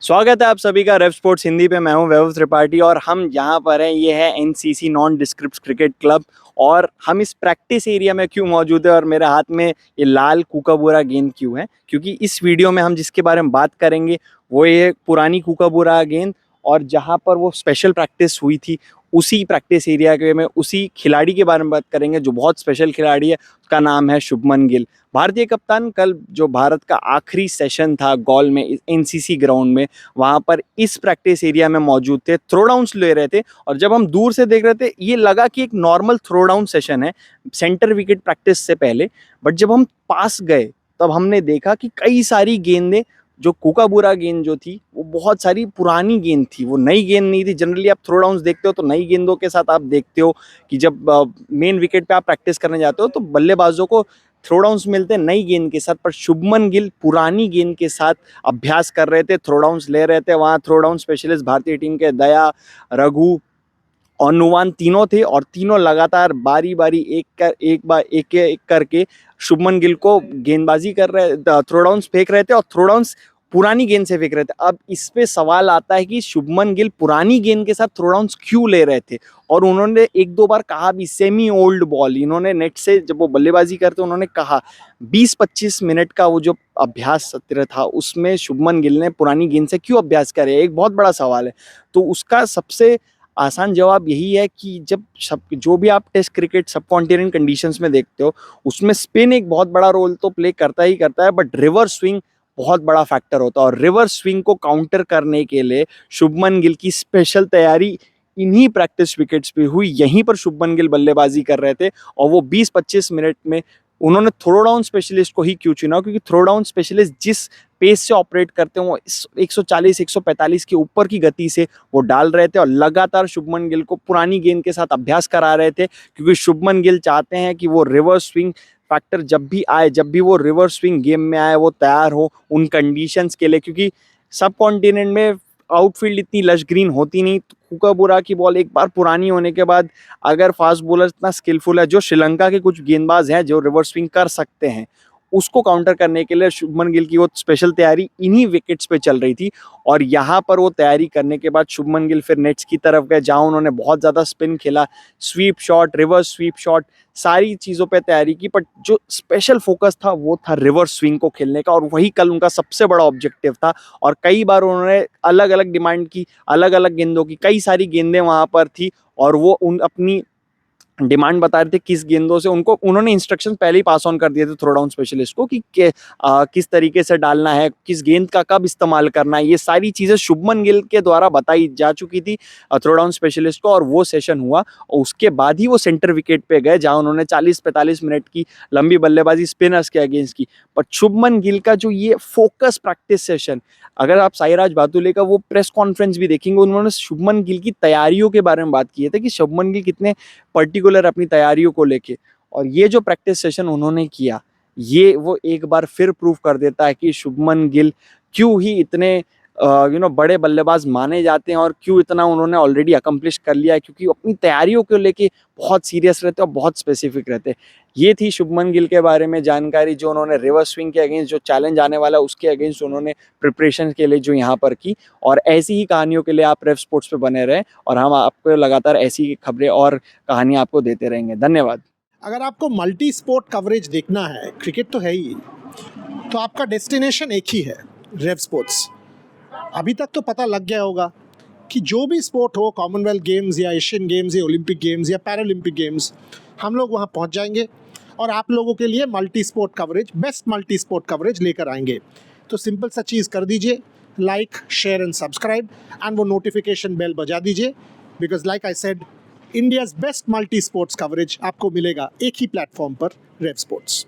स्वागत है आप सभी का रेव स्पोर्ट्स हिंदी पे। मैं हूं वैभव त्रिपाठी और हम यहाँ पर हैं। ये है NCC non describe cricket club और हम इस प्रैक्टिस एरिया में क्यों मौजूद है और मेरे हाथ में ये लाल कूकाबूरा गेंद क्यों है, क्योंकि इस वीडियो में हम जिसके बारे में बात करेंगे वो ये पुरानी कूकाबूरा गेंद और जहाँ पर वो स्पेशल प्रैक्टिस हुई थी उसी प्रैक्टिस एरिया के में उसी खिलाड़ी के बारे में बात करेंगे जो बहुत स्पेशल खिलाड़ी है। उसका नाम है शुभमन गिल, भारतीय कप्तान। कल जो भारत का आखिरी सेशन था गॉल में एनसीसी ग्राउंड में, वहां पर इस प्रैक्टिस एरिया में मौजूद थे, थ्रो डाउन्स ले रहे थे। और जब हम दूर से देख रहे थे ये लगा कि एक नॉर्मल थ्रो डाउन सेशन है सेंटर विकेट प्रैक्टिस से पहले, बट जब हम पास गए तब हमने देखा कि कई सारी गेंदें, जो कूकाबूरा गेंद जो थी वो बहुत सारी पुरानी गेंद थी, वो नई गेंद नहीं थी। जनरली आप थ्रो डाउन्स देखते हो तो नई गेंदों के साथ आप देखते हो कि जब मेन विकेट पे आप प्रैक्टिस करने जाते हो तो बल्लेबाजों को थ्रो डाउन्स मिलते हैं नई गेंद के साथ, पर शुभमन गिल पुरानी गेंद के साथ अभ्यास कर रहे थे, थ्रो डाउन्स ले रहे थे। वहां थ्रो डाउन स्पेशलिस्ट भारतीय टीम के दया, रघु और नुवान तीनों थे और तीनों लगातार बारी बारी एक करके शुभमन गिल को गेंदबाजी कर रहे, थ्रो डाउन्स फेंक रहे थे और थ्रो डाउन्स पुरानी गेंद से फेंक रहे थे। अब इस पे सवाल आता है कि शुभमन गिल पुरानी गेंद के साथ थ्रो डाउन्स क्यों ले रहे थे। और उन्होंने एक दो बार कहा भी सेमी ओल्ड बॉल, इन्होंने नेट से जब वो बल्लेबाजी करते उन्होंने कहा 20-25 मिनट का वो जो अभ्यास सत्र था उसमें शुभमन गिल ने पुरानी गेंद से क्यों अभ्यास करे, एक बहुत बड़ा सवाल है। तो उसका सबसे आसान जवाब यही है कि जब जो भी आप टेस्ट क्रिकेट सब कॉन्टिनेंट कंडीशंस में देखते हो उसमें स्पिन एक बहुत बड़ा रोल तो प्ले करता ही करता है, बट रिवर्स स्विंग बहुत बड़ा फैक्टर होता है। और रिवर्स स्विंग को काउंटर करने के लिए शुभमन गिल की स्पेशल तैयारी इन्हीं प्रैक्टिस विकेट्स पे हुई। यहीं पर शुभमन गिल बल्लेबाजी कर रहे थे और वो 20-25 मिनट में उन्होंने थ्रो डाउन स्पेशलिस्ट को ही क्यों चुना, क्योंकि थ्रो डाउन स्पेशलिस्ट जिस पेस से ऑपरेट करते हैं वो 140-145 के ऊपर की गति से वो डाल रहे थे और लगातार शुभमन गिल को पुरानी गेंद के साथ अभ्यास करा रहे थे, क्योंकि शुभमन गिल चाहते हैं कि वो रिवर्स स्विंग फैक्टर जब भी आए, जब भी वो रिवर्स स्विंग गेम में आए, वो तैयार हो उन कंडीशंस के लिए। क्योंकि सब कॉन्टिनेंट में आउटफील्ड इतनी लश ग्रीन होती नहीं, तो कूकाबूरा की बॉल एक बार पुरानी होने के बाद अगर फास्ट बॉलर इतना स्किलफुल है, जो श्रीलंका के कुछ गेंदबाज हैं जो रिवर्स स्विंग कर सकते हैं, उसको काउंटर करने के लिए शुभमन गिल की वो स्पेशल तैयारी इन्हीं विकेट्स पे चल रही थी। और यहाँ पर वो तैयारी करने के बाद शुभमन गिल फिर नेट्स की तरफ गए जहाँ उन्होंने बहुत ज़्यादा स्पिन खेला, sweep shot, reverse sweep shot, सारी चीज़ों पे तैयारी की। बट जो स्पेशल फोकस था वो था रिवर्स स्विंग को खेलने का और वही कल उनका सबसे बड़ा ऑब्जेक्टिव था। और कई बार उन्होंने अलग अलग डिमांड की, अलग अलग गेंदों की, कई सारी गेंदें वहाँ पर थी और वो उन अपनी डिमांड बता रहे थे किस गेंदों से उनको, उन्होंने इंस्ट्रक्शन पहले ही पास ऑन कर दिए थे थ्रो डाउन स्पेशलिस्ट को कि किस तरीके से डालना है, किस गेंद का कब इस्तेमाल करना है। ये सारी चीज़ें शुभमन गिल के द्वारा बताई जा चुकी थी थ्रो डाउन स्पेशलिस्ट को और वो सेशन हुआ और उसके बाद ही वो सेंटर विकेट पे गए जहां उन्होंने 40-45 मिनट की लंबी बल्लेबाजी स्पिनर्स के अगेंस्ट की। पर शुभमन गिल का जो ये फोकस प्रैक्टिस सेशन, अगर आप साईराज बातुले का वो प्रेस कॉन्फ्रेंस भी देखेंगे, उन्होंने शुभमन गिल की तैयारियों के बारे में बात की है कि शुभमन गिल कितने पर्टिकुलर अपनी तैयारियों को लेके। और ये जो प्रैक्टिस सेशन उन्होंने किया ये वो एक बार फिर प्रूव कर देता है कि शुभमन गिल क्यों ही इतने बड़े बल्लेबाज माने जाते हैं और क्यों इतना उन्होंने ऑलरेडी अकम्प्लिश कर लिया है, क्योंकि अपनी तैयारियों को लेके बहुत सीरियस रहते हैं और बहुत स्पेसिफिक रहते हैं। ये थी शुभमन गिल के बारे में जानकारी जो उन्होंने रिवर्स स्विंग के अगेंस्ट जो चैलेंज आने वाला है उसके अगेंस्ट उन्होंने प्रिपरेशन के लिए जो यहाँ पर की। और ऐसी ही कहानियों के लिए आप रेव स्पोर्ट्स पे बने रहें और हम आपको लगातार ऐसी खबरें और कहानियाँ आपको देते रहेंगे। धन्यवाद। अगर आपको मल्टी स्पोर्ट कवरेज देखना है, क्रिकेट तो है ही, तो आपका डेस्टिनेशन एक ही है, रेव स्पोर्ट्स। अभी तक तो पता लग गया होगा कि जो भी स्पोर्ट हो, कॉमनवेल्थ गेम्स या एशियन गेम्स या ओलंपिक गेम्स या पैरालंपिक गेम्स, हम लोग वहाँ पहुँच जाएंगे और आप लोगों के लिए multi sport coverage, best multi sport coverage लेकर आएंगे। तो सिंपल सा चीज़ कर दीजिए, like, share and subscribe and वो नोटिफिकेशन बेल बजा दीजिए, because like I said, India's best multi sports coverage आपको मिलेगा एक ही प्लेटफॉर्म पर, रेव स्पोर्ट्स।